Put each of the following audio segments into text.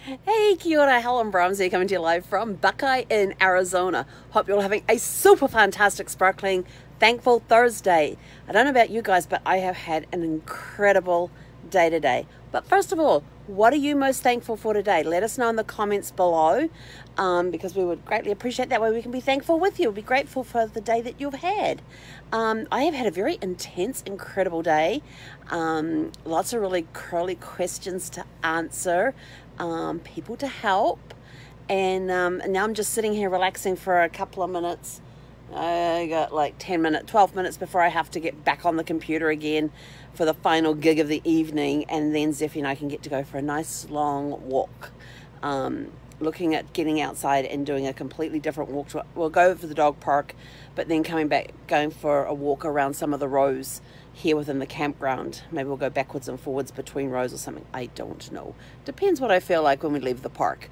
Hey, kia ora, Helen Brahms here, coming to you live from Buckeye in Arizona. Hope you're all having a super fantastic, sparkling, thankful Thursday. I don't know about you guys, but I have had an incredible day today. But first of all, what are you most thankful for today? Let us know in the comments below, because we would greatly appreciate that way we can be thankful with you. Be grateful for the day that you've had. I have had a very intense, incredible day. Lots of really curly questions to answer, people to help, and now I'm just sitting here relaxing for a couple of minutes. I got like 12 minutes before I have to get back on the computer again for the final gig of the evening, and then Zeffie and I can get to go for a nice long walk. Looking at getting outside and doing a completely different walk. We'll go over to the dog park, but then coming back, going for a walk around some of the rows here within the campground. Maybe we'll go backwards and forwards between rows or something. I don't know. Depends what I feel like when we leave the park.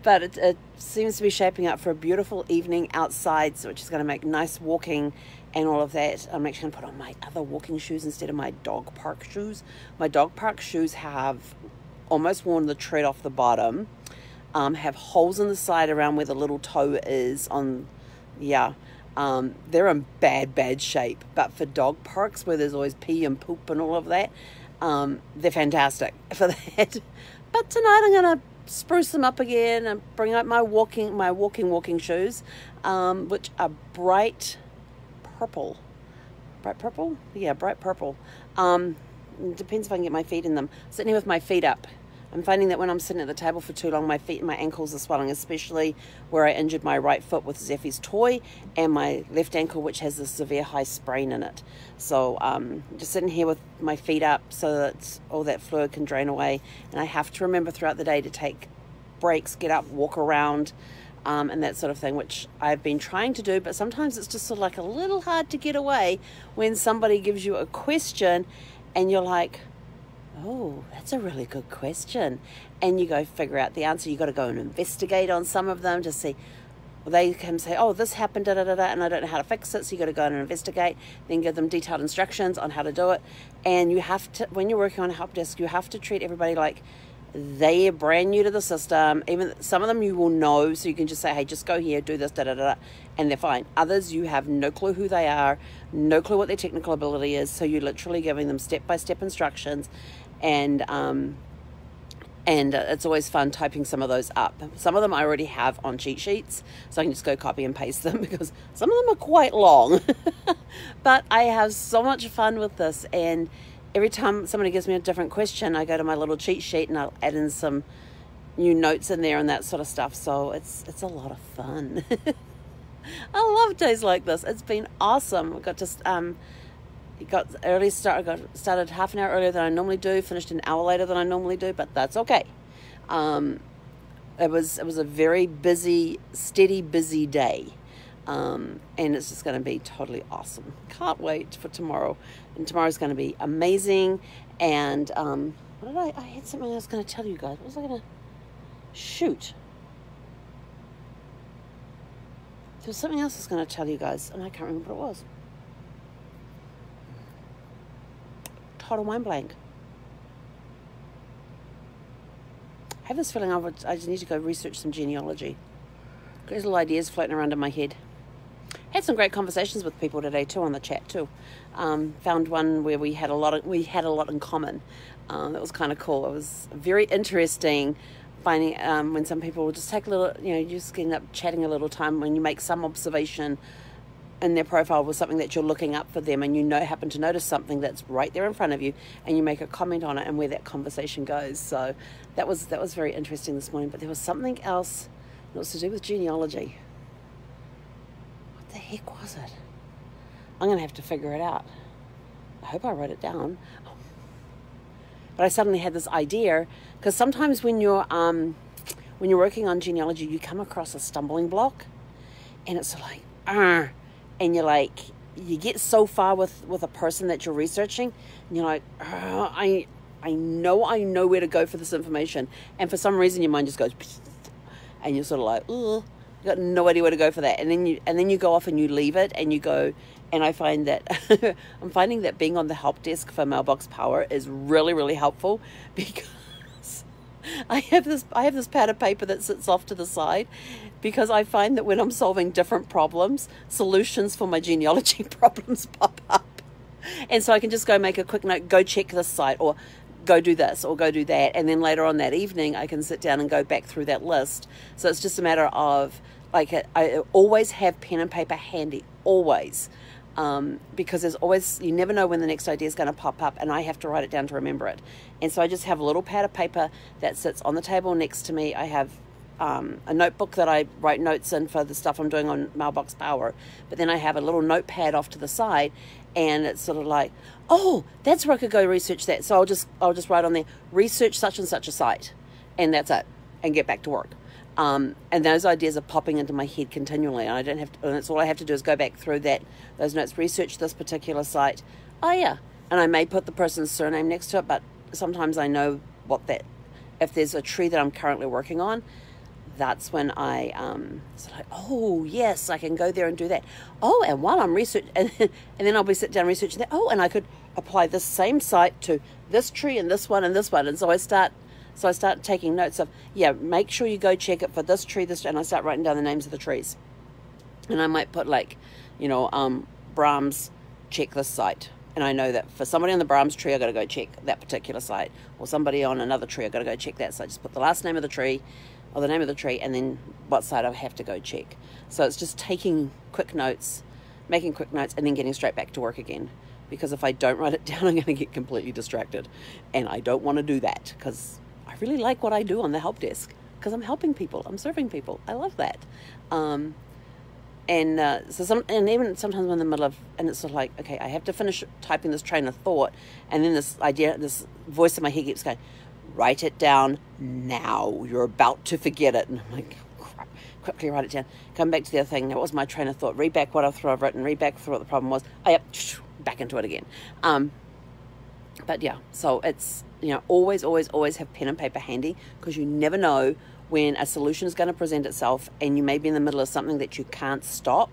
But it seems to be shaping up for a beautiful evening outside, so which is going to make nice walking and all of that. I'm actually going to put on my other walking shoes instead of my dog park shoes. My dog park shoes have almost worn the tread off the bottom, have holes in the side around where the little toe is on, they're in bad shape. But for dog parks where there's always pee and poop and all of that, they're fantastic for that. But tonight I'm going to spruce them up again and bring out my walking shoes, which are bright purple. Bright purple? Yeah, bright purple. Depends if I can get my feet in them. Sitting here with my feet up. I'm finding that when I'm sitting at the table for too long, my feet and my ankles are swelling, especially where I injured my right foot with Zeffie's toy, and my left ankle, which has a severe high sprain in it. So just sitting here with my feet up so that all that fluid can drain away. And I have to remember throughout the day to take breaks, get up, walk around, and that sort of thing, which I've been trying to do, but sometimes it's just sort of like a little hard to get away when somebody gives you a question and you're like, oh, that's a really good question. And you go figure out the answer. You got to go and investigate on some of them to see. Well, they can say, oh, this happened, and I don't know how to fix it. So you got to go and investigate, then give them detailed instructions on how to do it. And you have to, when you're working on a help desk, you have to treat everybody like they are brand new to the system. Even some of them you will know, so you can just say, hey, just go here, do this, and they're fine. Others, you have no clue who they are, no clue what their technical ability is, so you're literally giving them step-by-step instructions, and it's always fun typing some of those up. Some of them I already have on cheat sheets, so I can just go copy and paste them because some of them are quite long. But I have so much fun with this, and every time somebody gives me a different question, I go to my little cheat sheet and I'll add in some new notes in there and that sort of stuff. So it's a lot of fun. I love days like this. It's been awesome. I got started half an hour earlier than I normally do, finished an hour later than I normally do, but that's okay. It was a very busy, steady, busy day. And it's just going to be totally awesome. Can't wait for tomorrow. And tomorrow's going to be amazing. And what did I had something I was going to tell you guys. What was I going to shoot? There was something else I was going to tell you guys, and I can't remember what it was. Total mind blank. I have this feeling I just need to go research some genealogy. Got these little ideas floating around in my head. Had some great conversations with people today too on the chat too. Found one where we had a lot in common. That was kind of cool. It was very interesting finding when some people will just take a little, just getting up chatting a little time when you make some observation in their profile with something that you're looking up for them, and happen to notice something that's right there in front of you, and you make a comment on it and where that conversation goes. So that was very interesting this morning. But there was something else that was to do with genealogy. What the heck was it? I'm going to have to figure it out. I hope I wrote it down. But I suddenly had this idea, because sometimes when you're working on genealogy, you come across a stumbling block, and it's like, and you're like, you get so far with a person that you're researching, and you're like, I know where to go for this information, and for some reason your mind just goes, and you're sort of like, ugh. You got no idea where to go for that, and then you go off and you leave it, and you go, and I find that I'm finding that being on the help desk for Mailbox Power is really, really helpful, because I have this pad of paper that sits off to the side because I find that when I'm solving different problems, solutions for my genealogy problems pop up. And so I can just go make a quick note, go check this site, or go do this, or go do that. And then later on that evening, I can sit down and go back through that list. So it's just a matter of, like, I always have pen and paper handy, always. Because there's always, you never know when the next idea is going to pop up, and I have to write it down to remember it. And so I just have a little pad of paper that sits on the table next to me. I have a notebook that I write notes in for the stuff I'm doing on Mailbox Power, but then I have a little notepad off to the side, and it's sort of like, oh, that's where I could go research that. So I'll just write on there, research such and such a site, and that's it, and get back to work. And those ideas are popping into my head continually, and I don't have to, and it's all I have to do is go back through those notes, research this particular site. Oh yeah, and I may put the person's surname next to it, but sometimes I know if there's a tree that I'm currently working on, that's when I it's like, oh yes, I can go there and do that. Oh, and while I'm researching, and then I'll be sitting down researching that. Oh, and I could apply this same site to this tree and this one and this one, and so I start taking notes of, yeah, make sure you go check it for this tree, and I start writing down the names of the trees. And I might put, like, Brahms, check this site. And I know that for somebody on the Brahms tree, I've got to go check that particular site. Or somebody on another tree, I've got to go check that. So I just put the last name of the tree, or the name of the tree, and then what site I have to go check. So it's just taking quick notes, making quick notes, and then getting straight back to work again. Because if I don't write it down, I'm going to get completely distracted. And I don't want to do that, because I really like what I do on the help desk, because I'm helping people, I'm serving people. I love that. And even sometimes I'm in the middle of, and it's sort of like, okay, I have to finish typing this train of thought, and then this voice in my head keeps going, write it down now, you're about to forget it. And I'm like, crap, quickly write it down. Come back to the other thing. That was my train of thought. Read back what I've written, read back through what the problem was. Oh, yep, back into it again. But yeah, so it's, always have pen and paper handy, because you never know when a solution is going to present itself, and you may be in the middle of something that you can't stop,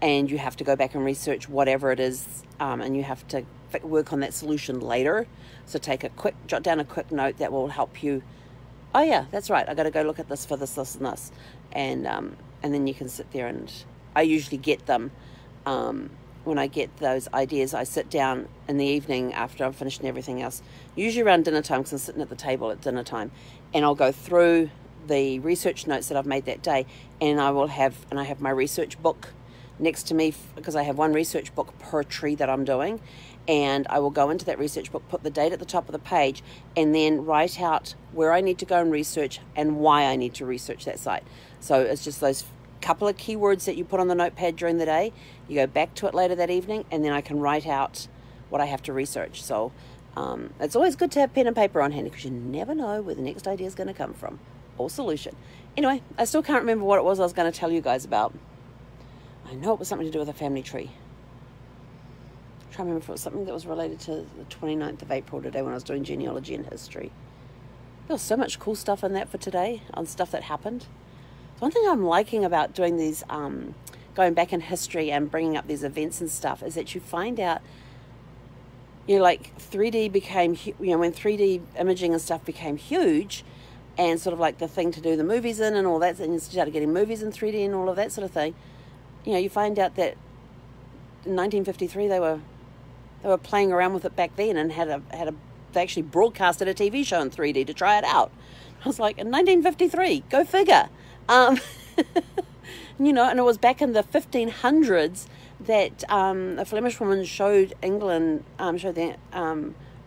and you have to go back and research whatever it is, and you have to work on that solution later. So jot down a quick note that will help you. Oh yeah, that's right, I got to go look at this for this, and this, and then you can sit there, and I usually get them. When I get those ideas, I sit down in the evening after I'm finishing everything else, usually around dinner time, because I'm sitting at the table at dinner time, and I'll go through the research notes that I've made that day, and I have my research book next to me, because I have one research book per tree that I'm doing, and I will go into that research book, put the date at the top of the page, and then write out where I need to go and research and why I need to research that site. So it's just those couple of keywords that you put on the notepad during the day. You go back to it later that evening, and then I can write out what I have to research. So it's always good to have pen and paper on hand, because you never know where the next idea is going to come from, or solution. Anyway, I still can't remember what it was I was going to tell you guys about. I know it was something to do with a family tree. I'm trying to remember if it was something that was related to the 29th of April today, when I was doing genealogy and history. There was so much cool stuff in that for today, on stuff that happened. One thing I'm liking about doing these, going back in history and bringing up these events and stuff, is that you find out, like 3D became, when 3D imaging and stuff became huge, and sort of like the thing to do the movies in and all that, and you started getting movies in 3D and all of that sort of thing. You find out that in 1953 they were playing around with it back then, and they actually broadcasted a TV show in 3D to try it out. I was like, in 1953, go figure. And it was back in the 1500s that a Flemish woman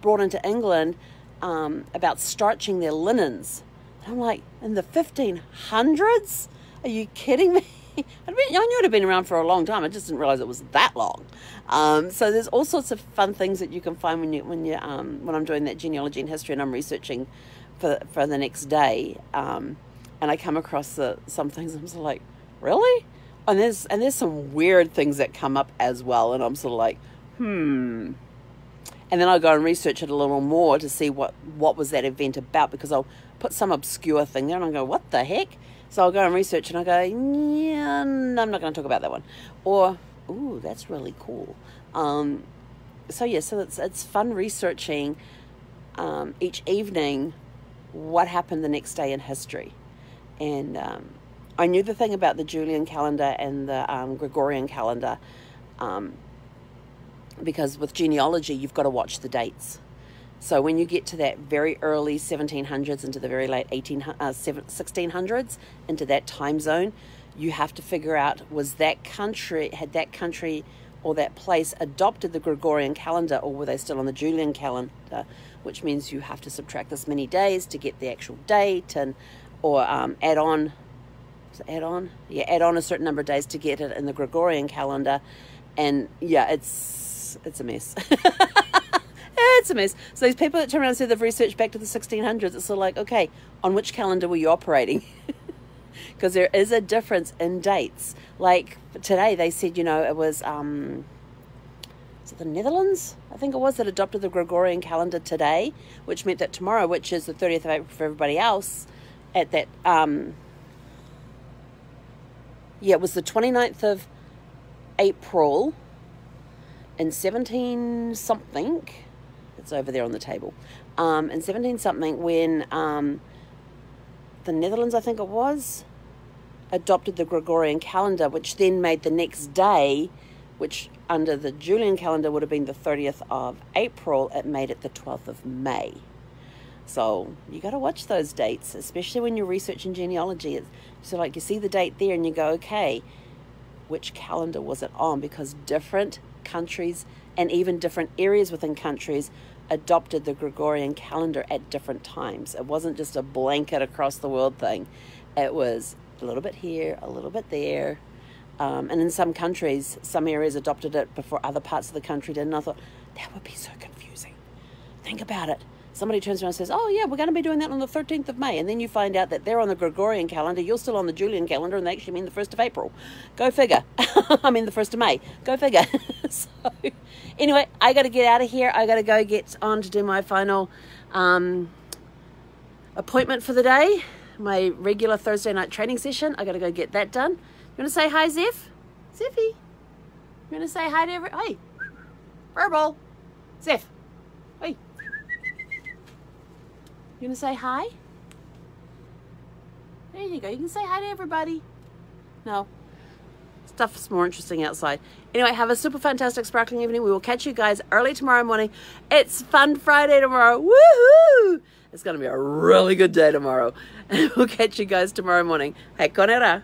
brought into England about starching their linens. And I'm like, in the 1500s? Are you kidding me? I knew it had been around for a long time. I just didn't realize it was that long. So there's all sorts of fun things that you can find when I'm doing that genealogy and history, and I'm researching for the next day. And I come across some things, and I'm sort of like, really? And there's some weird things that come up as well, and I'm sort of like, And then I'll go and research it a little more to see what was that event about, because I'll put some obscure thing there, and I'll go, what the heck? So I'll go and research, and I'll go, yeah, no, I'm not going to talk about that one. Or, ooh, that's really cool. So it's fun researching each evening what happened the next day in history. And I knew the thing about the Julian calendar and the Gregorian calendar, because with genealogy, you've got to watch the dates. So when you get to that very early 1700s into the very late 1600s, into that time zone, you have to figure out, had that country or that place adopted the Gregorian calendar, or were they still on the Julian calendar, which means you have to subtract this many days to get the actual date, or add on a certain number of days to get it in the Gregorian calendar. And yeah, it's a mess. It's a mess. So these people that turn around and say they've researched back to the 1600s, it's sort of like, okay, on which calendar were you operating? Because there is a difference in dates. Like today, they said, it was, is it the Netherlands? I think it was, that adopted the Gregorian calendar today, which meant that tomorrow, which is the 30th of April for everybody else, at that, it was the 29th of April in 17 something. It's over there on the table. In 17 something, when the Netherlands, I think it was, adopted the Gregorian calendar, which then made the next day, which under the Julian calendar would have been the 30th of April, it made it the 12th of May. So you got to watch those dates, especially when you're researching genealogy. So like you see the date there and you go, okay, which calendar was it on? Because different countries and even different areas within countries adopted the Gregorian calendar at different times. It wasn't just a blanket across the world thing. It was a little bit here, a little bit there. And in some countries, some areas adopted it before other parts of the country did. And I thought, that would be so confusing. Think about it. Somebody turns around and says, oh yeah, we're going to be doing that on the 13th of May. And then you find out that they're on the Gregorian calendar, you're still on the Julian calendar, and they actually mean the 1st of April. Go figure. I mean the 1st of May. Go figure. So anyway, I got to get out of here. I got to go get on to do my final appointment for the day, my regular Thursday night training session. I got to go get that done. You want to say hi, Zeph? Zeffy? You want to say hi to everyone? Hey, verbal. Zeph. Hey. You want to say hi? There you go. You can say hi to everybody. No. Stuff's more interesting outside. Anyway, have a super fantastic sparkling evening. We will catch you guys early tomorrow morning. It's Fun Friday tomorrow. Woohoo! It's going to be a really good day tomorrow. And we'll catch you guys tomorrow morning. Hey, konera.